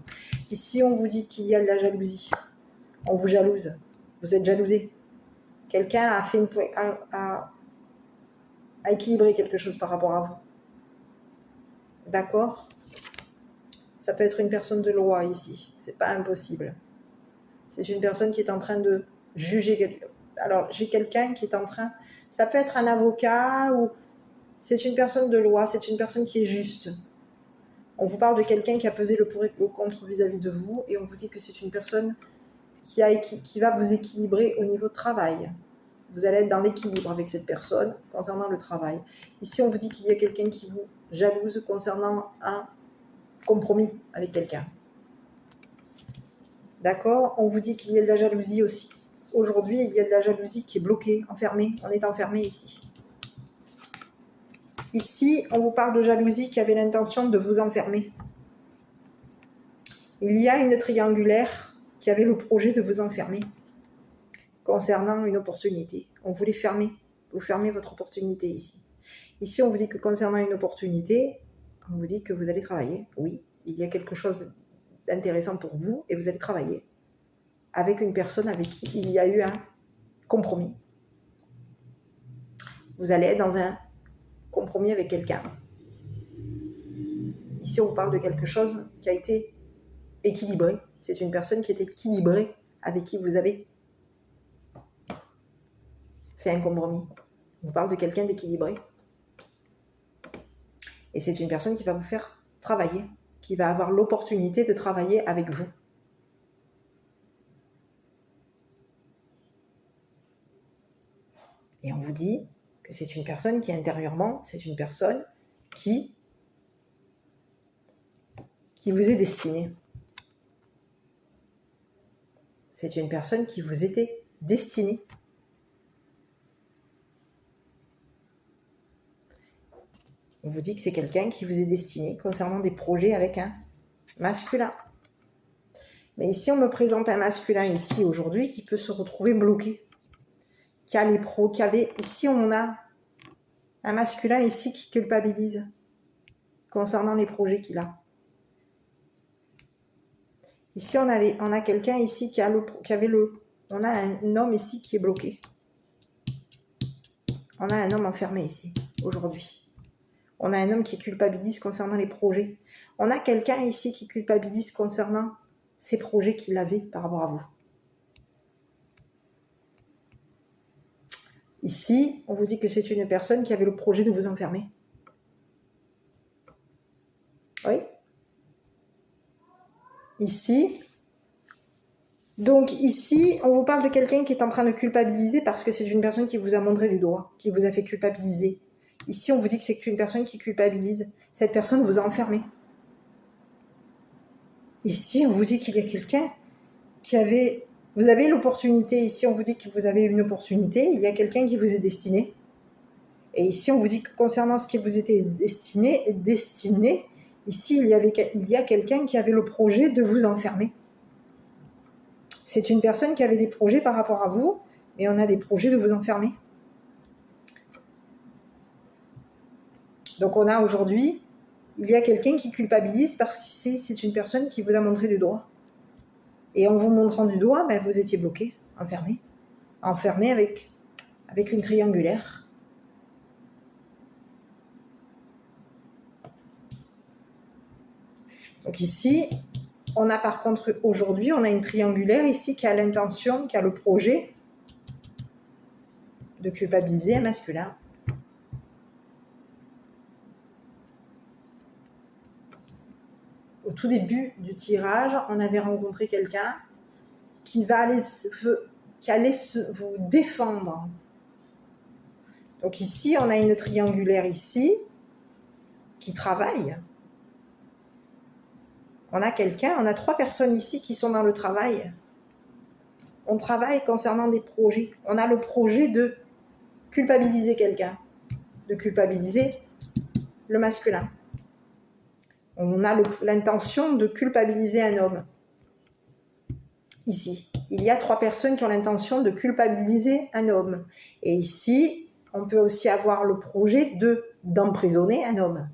Ici, on vous dit qu'il y a de la jalousie. On vous jalouse. Vous êtes jalousé. Quelqu'un a équilibré quelque chose par rapport à vous. D'accord. Ça peut être une personne de loi ici. C'est pas impossible. C'est une personne qui est en train de juger quelqu'un. Alors, j'ai quelqu'un qui est en train... Ça peut être un avocat ou... C'est une personne de loi, c'est une personne qui est juste. On vous parle de quelqu'un qui a pesé le pour et le contre vis-à-vis de vous et on vous dit que c'est une personne qui va vous équilibrer au niveau de travail. Vous allez être dans l'équilibre avec cette personne concernant le travail. Ici, on vous dit qu'il y a quelqu'un qui vous jalouse concernant un compromis avec quelqu'un. D'accord? On vous dit qu'il y a de la jalousie aussi. Aujourd'hui, il y a de la jalousie qui est bloquée, enfermée. On est enfermé ici. Ici, on vous parle de jalousie qui avait l'intention de vous enfermer. Il y a une triangulaire qui avait le projet de vous enfermer concernant une opportunité. On voulait vous fermez votre opportunité ici. Ici, on vous dit que concernant une opportunité, on vous dit que vous allez travailler. Oui, il y a quelque chose d'intéressant pour vous et vous allez travailler avec une personne avec qui il y a eu un compromis. Vous allez être dans un compromis avec quelqu'un. Ici, on vous parle de quelque chose qui a été équilibré. C'est une personne qui est équilibrée avec qui vous avez fait un compromis. On vous parle de quelqu'un d'équilibré. Et c'est une personne qui va vous faire travailler, qui va avoir l'opportunité de travailler avec vous. Et on vous dit que c'est une personne qui intérieurement, c'est une personne qui vous est destinée. C'est une personne qui vous était destinée. On vous dit que c'est quelqu'un qui vous est destiné concernant des projets avec un masculin. Mais ici, on me présente un masculin ici aujourd'hui qui peut se retrouver bloqué. Qui a les pros, ici, on a un masculin ici qui culpabilise concernant les projets qu'il a. Ici, on a quelqu'un ici on a un homme ici qui est bloqué. On a un homme enfermé ici, aujourd'hui. On a un homme qui culpabilise concernant les projets. On a quelqu'un ici qui culpabilise concernant ces projets qu'il avait par rapport à vous. Ici, on vous dit que c'est une personne qui avait le projet de vous enfermer. Oui. Ici. Donc ici, on vous parle de quelqu'un qui est en train de culpabiliser parce que c'est une personne qui vous a montré du doigt, qui vous a fait culpabiliser. Ici, on vous dit que c'est une personne qui culpabilise. Cette personne vous a enfermé. Ici, on vous dit qu'il y a quelqu'un qui avait... Vous avez l'opportunité. Ici, on vous dit que vous avez une opportunité. Il y a quelqu'un qui vous est destiné. Et ici, on vous dit que concernant ce qui vous était destiné, ici, il y a quelqu'un qui avait le projet de vous enfermer. C'est une personne qui avait des projets par rapport à vous, mais on a des projets de vous enfermer. Donc on a aujourd'hui, il y a quelqu'un qui culpabilise parce que c'est une personne qui vous a montré du doigt. Et en vous montrant du doigt, vous étiez bloqué, enfermé avec une triangulaire. Donc ici, on a par contre aujourd'hui, on a une triangulaire ici qui a l'intention, qui a le projet de culpabiliser un masculin. Au tout début du tirage, on avait rencontré quelqu'un qui allait vous défendre. Donc ici, on a une triangulaire ici qui travaille. On a 3 personnes ici qui sont dans le travail. On travaille concernant des projets. On a le projet de culpabiliser quelqu'un, de culpabiliser le masculin. On a l'intention de culpabiliser un homme. Ici, il y a 3 personnes qui ont l'intention de culpabiliser un homme. Et ici, on peut aussi avoir le projet d'emprisonner un homme.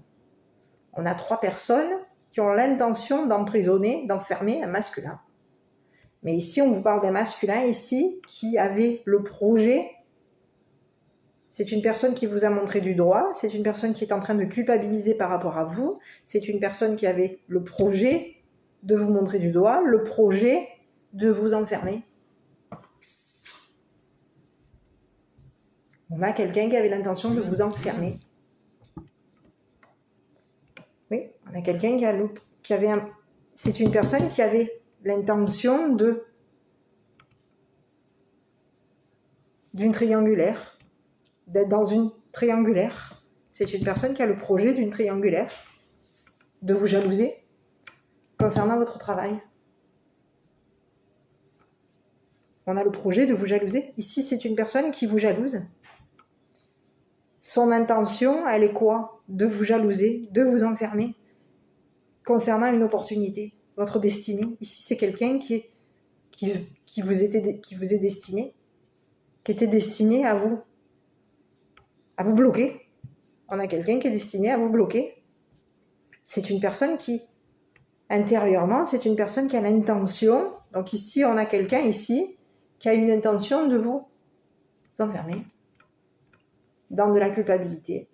On a 3 personnes qui ont l'intention d'emprisonner, d'enfermer un masculin. Mais ici, on vous parle d'un masculin ici qui avait le projet. C'est une personne qui vous a montré du doigt, c'est une personne qui est en train de culpabiliser par rapport à vous, c'est une personne qui avait le projet de vous montrer du doigt, le projet de vous enfermer. On a quelqu'un qui avait l'intention de vous enfermer. Oui, on a quelqu'un qui avait c'est une personne qui avait l'intention d'une triangulaire, d'être dans une triangulaire. C'est une personne qui a le projet d'une triangulaire, de vous jalouser concernant votre travail. On a le projet de vous jalouser. Ici, c'est une personne qui vous jalouse. Son intention, elle est quoi? De vous jalouser, de vous enfermer concernant une opportunité, votre destinée. Ici, c'est quelqu'un qui vous est destiné, qui était destiné à vous bloquer. On a quelqu'un qui est destiné à vous bloquer. C'est une personne qui, intérieurement, c'est une personne qui a l'intention. Donc ici, on a quelqu'un ici qui a une intention de vous enfermer dans de la culpabilité.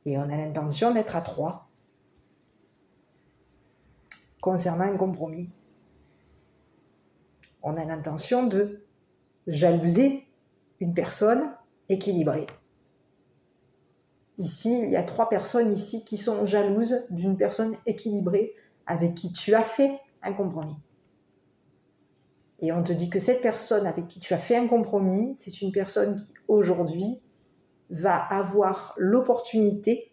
Et on a l'intention d'être à 3 concernant un compromis. On a l'intention de jalouser une personne équilibrée. Ici, il y a 3 personnes ici qui sont jalouses d'une personne équilibrée avec qui tu as fait un compromis. Et on te dit que cette personne avec qui tu as fait un compromis, c'est une personne qui, aujourd'hui, va avoir l'opportunité,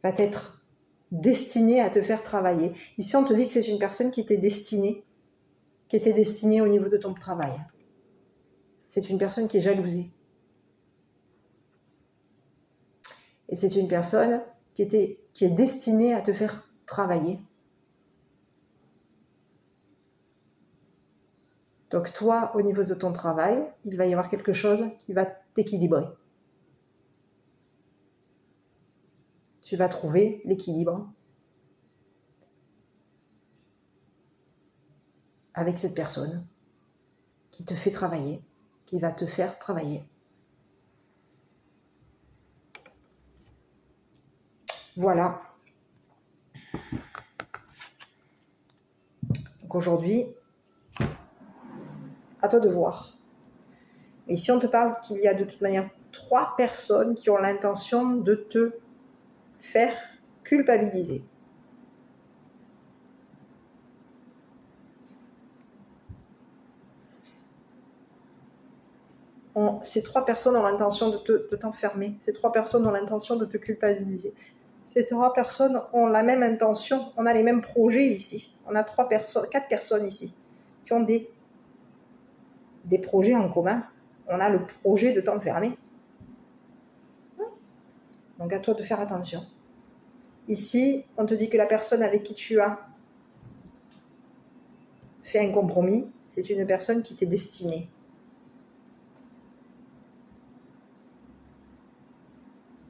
va être destinée à te faire travailler. Ici, on te dit que c'est une personne qui était destinée au niveau de ton travail. C'est une personne qui est jalousée. Et c'est une personne qui est destinée à te faire travailler. Donc toi, au niveau de ton travail, il va y avoir quelque chose qui va t'équilibrer. Tu vas trouver l'équilibre avec cette personne qui te fait travailler, qui va te faire travailler. Voilà. Donc aujourd'hui, à toi de voir. Mais ici, on te parle qu'il y a de toute manière 3 personnes qui ont l'intention de te faire culpabiliser. Ces 3 personnes ont l'intention de t'enfermer. Ces 3 personnes ont l'intention de te culpabiliser. Ces 3 personnes ont la même intention. On a les mêmes projets ici. On a 4 personnes ici qui ont des projets en commun. On a le projet de t'enfermer. Donc à toi de faire attention. Ici, on te dit que la personne avec qui tu as fait un compromis, c'est une personne qui t'est destinée.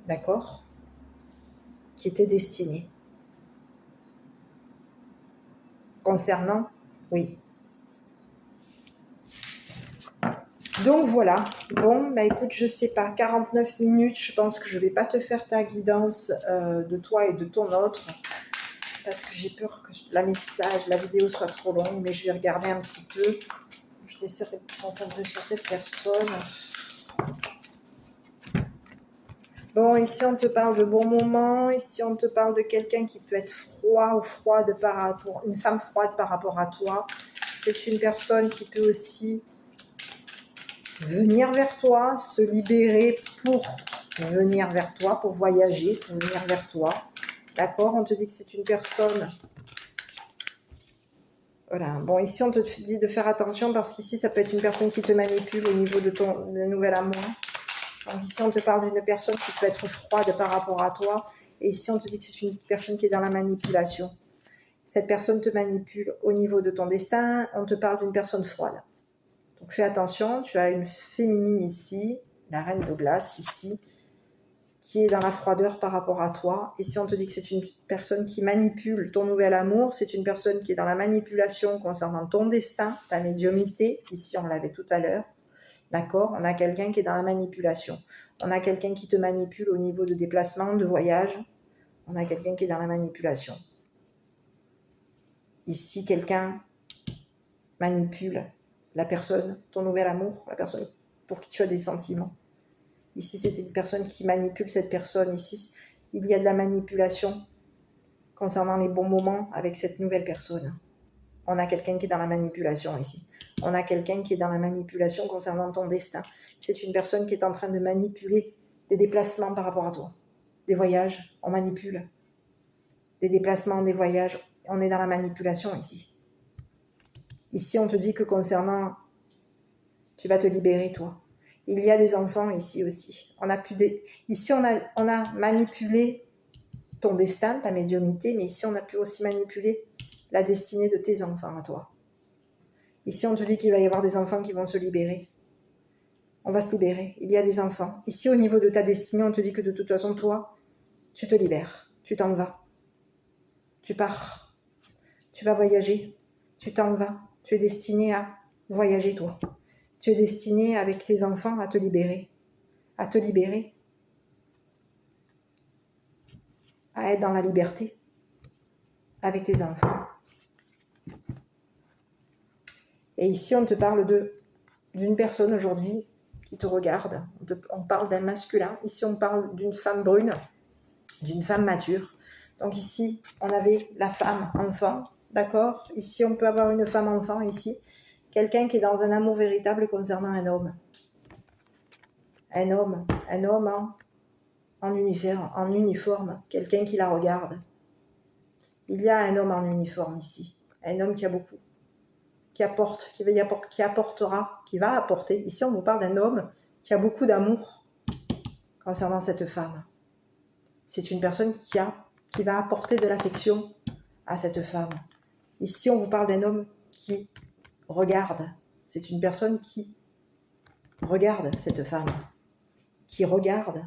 D'accord? Qui était destinée. Concernant, oui. Donc voilà. Bon, bah écoute, je sais pas, 49 minutes, je pense que je vais pas te faire ta guidance de toi et de ton autre. Parce que j'ai peur que la vidéo soit trop longue, mais je vais regarder un petit peu. Je vais essayer de me concentrer sur cette personne. Bon, ici, on te parle de bons moments. Ici, on te parle de quelqu'un qui peut être froid ou froide par rapport... Une femme froide par rapport à toi. C'est une personne qui peut aussi venir vers toi, se libérer pour venir vers toi, pour voyager, pour venir vers toi. D'accord? On te dit que c'est une personne... Voilà. Bon, ici, on te dit de faire attention parce qu'ici, ça peut être une personne qui te manipule au niveau de ton nouvel amour. Donc ici, on te parle d'une personne qui peut être froide par rapport à toi. Et ici, on te dit que c'est une personne qui est dans la manipulation. Cette personne te manipule au niveau de ton destin. On te parle d'une personne froide. Donc fais attention, tu as une féminine ici, la reine de glace ici, qui est dans la froideur par rapport à toi. Et si on te dit que c'est une personne qui manipule ton nouvel amour, c'est une personne qui est dans la manipulation concernant ton destin, ta médiumnité. Ici, on l'avait tout à l'heure. D'accord? On a quelqu'un qui est dans la manipulation. On a quelqu'un qui te manipule au niveau de déplacement, de voyage. On a quelqu'un qui est dans la manipulation. Ici, quelqu'un manipule la personne, ton nouvel amour, la personne pour qui tu as des sentiments. Ici, c'est une personne qui manipule cette personne. Ici, il y a de la manipulation concernant les bons moments avec cette nouvelle personne. On a quelqu'un qui est dans la manipulation ici. On a quelqu'un qui est dans la manipulation concernant ton destin. C'est une personne qui est en train de manipuler des déplacements par rapport à toi. Des voyages, on manipule. Des déplacements, des voyages, on est dans la manipulation ici. Ici, on te dit que concernant... Tu vas te libérer, toi. Il y a des enfants ici aussi. Ici, on a manipulé ton destin, ta médiumnité, mais ici, on a pu aussi manipuler la destinée de tes enfants à toi. Ici, on te dit qu'il va y avoir des enfants qui vont se libérer. On va se libérer. Il y a des enfants. Ici, au niveau de ta destinée, on te dit que de toute façon, toi, tu te libères. Tu t'en vas. Tu pars. Tu vas voyager. Tu t'en vas. Tu es destiné à voyager, toi. Tu es destiné, avec tes enfants, à te libérer. À te libérer. À être dans la liberté. Avec tes enfants. Et ici, on te parle d'une personne aujourd'hui qui te regarde. On parle d'un masculin. Ici, on parle d'une femme brune, d'une femme mature. Donc ici, on avait la femme enfant, d'accord? Ici, on peut avoir une femme enfant, ici. Quelqu'un qui est dans un amour véritable concernant un homme. Un homme en uniforme. Quelqu'un qui la regarde. Il y a un homme en uniforme ici. Un homme qui a beaucoup. Qui va apporter. Ici, on vous parle d'un homme qui a beaucoup d'amour concernant cette femme. C'est une personne qui va apporter de l'affection à cette femme. Ici, on vous parle d'un homme qui regarde. C'est une personne qui regarde cette femme. Qui regarde.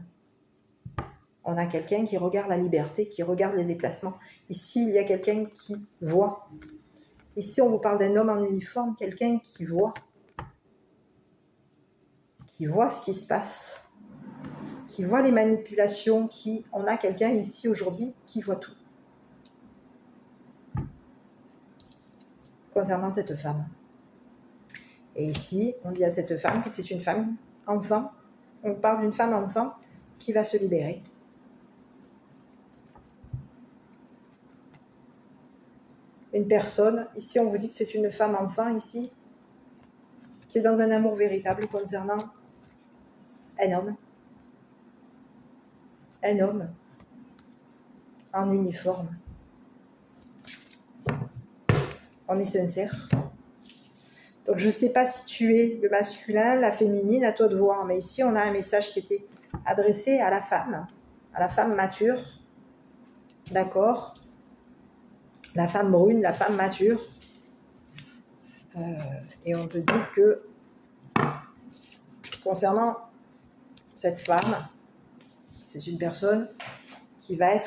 On a quelqu'un qui regarde la liberté, qui regarde les déplacements. Ici, il y a quelqu'un qui voit. Ici, on vous parle d'un homme en uniforme, quelqu'un qui voit ce qui se passe, qui voit les manipulations, on a quelqu'un ici aujourd'hui qui voit tout concernant cette femme. Et ici, on dit à cette femme que c'est une femme enfant. On parle d'une femme enfant qui va se libérer. Une personne, ici on vous dit que c'est une femme enfant ici, qui est dans un amour véritable concernant un homme. Un homme en uniforme. On est sincère. Donc je ne sais pas si tu es le masculin, la féminine, à toi de voir. Mais ici on a un message qui était adressé à la femme mature. D'accord? La femme brune, la femme mature. Et on te dit que concernant cette femme, c'est une personne qui va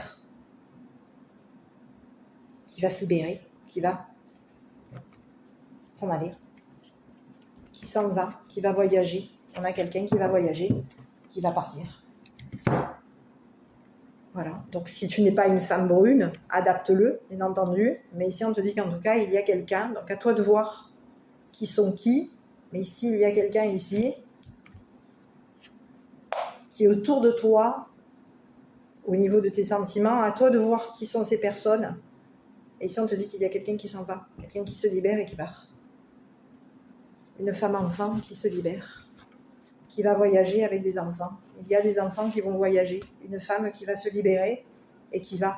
se libérer, qui va s'en aller, qui s'en va, qui va voyager. On a quelqu'un qui va voyager, qui va partir. Voilà. Donc si tu n'es pas une femme brune, adapte-le, bien entendu. Mais ici, on te dit qu'en tout cas, il y a quelqu'un. Donc à toi de voir qui sont qui. Mais ici, il y a quelqu'un ici qui est autour de toi au niveau de tes sentiments, à toi de voir qui sont ces personnes. Et ici, on te dit qu'il y a quelqu'un qui s'en va, quelqu'un qui se libère et qui part. Une femme-enfant qui se libère, qui va voyager avec des enfants. Il y a des enfants qui vont voyager, une femme qui va se libérer et qui va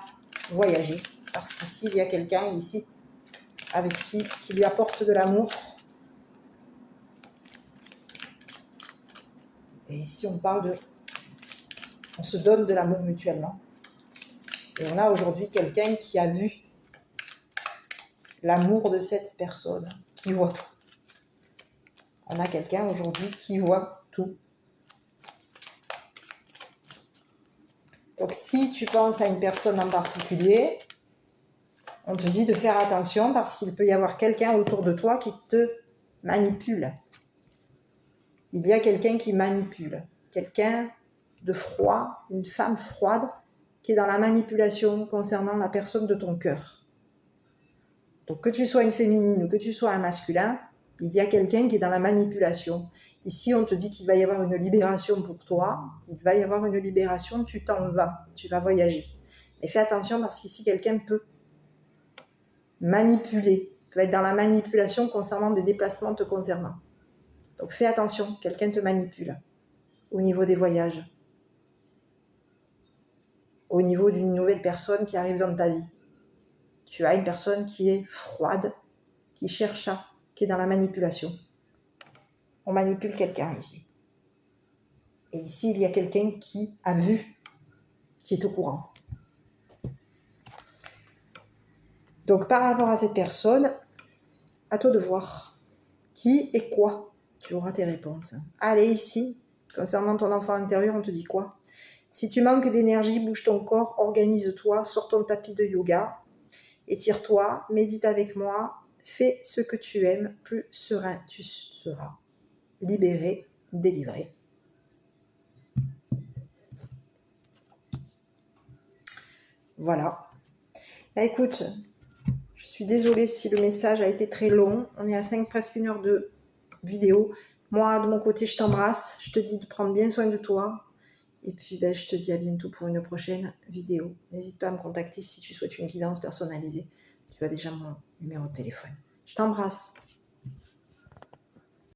voyager. Parce qu'ici, il y a quelqu'un ici avec qui lui apporte de l'amour. Et ici, on parle de... On se donne de l'amour mutuellement. Et on a aujourd'hui quelqu'un qui a vu l'amour de cette personne, qui voit tout. On a quelqu'un aujourd'hui qui voit tout. Donc, si tu penses à une personne en particulier, on te dit de faire attention parce qu'il peut y avoir quelqu'un autour de toi qui te manipule. Il y a quelqu'un qui manipule, quelqu'un de froid, une femme froide qui est dans la manipulation concernant la personne de ton cœur. Donc que tu sois une féminine ou que tu sois un masculin, il y a quelqu'un qui est dans la manipulation. Ici, on te dit qu'il va y avoir une libération pour toi, il va y avoir une libération, tu t'en vas, tu vas voyager. Mais fais attention parce qu'ici, quelqu'un peut manipuler, peut être dans la manipulation concernant des déplacements te concernant. Donc fais attention, quelqu'un te manipule au niveau des voyages, au niveau d'une nouvelle personne qui arrive dans ta vie. Tu as une personne qui est froide, qui cherche à, qui est dans la manipulation. On manipule quelqu'un ici. Et ici, il y a quelqu'un qui a vu, qui est au courant. Donc par rapport à cette personne, à toi de voir qui et quoi. Tu auras tes réponses. Allez, ici, concernant ton enfant intérieur, on te dit quoi? Si tu manques d'énergie, bouge ton corps, organise-toi, sors ton tapis de yoga, étire-toi, médite avec moi, fais ce que tu aimes, plus serein tu seras. Libéré, délivré. Voilà. Bah écoute, je suis désolée si le message a été très long. On est à presque 1 heure de vidéo. Moi, de mon côté, je t'embrasse. Je te dis de prendre bien soin de toi. Et puis, je te dis à bientôt pour une prochaine vidéo. N'hésite pas à me contacter si tu souhaites une guidance personnalisée. Tu as déjà mon numéro de téléphone. Je t'embrasse.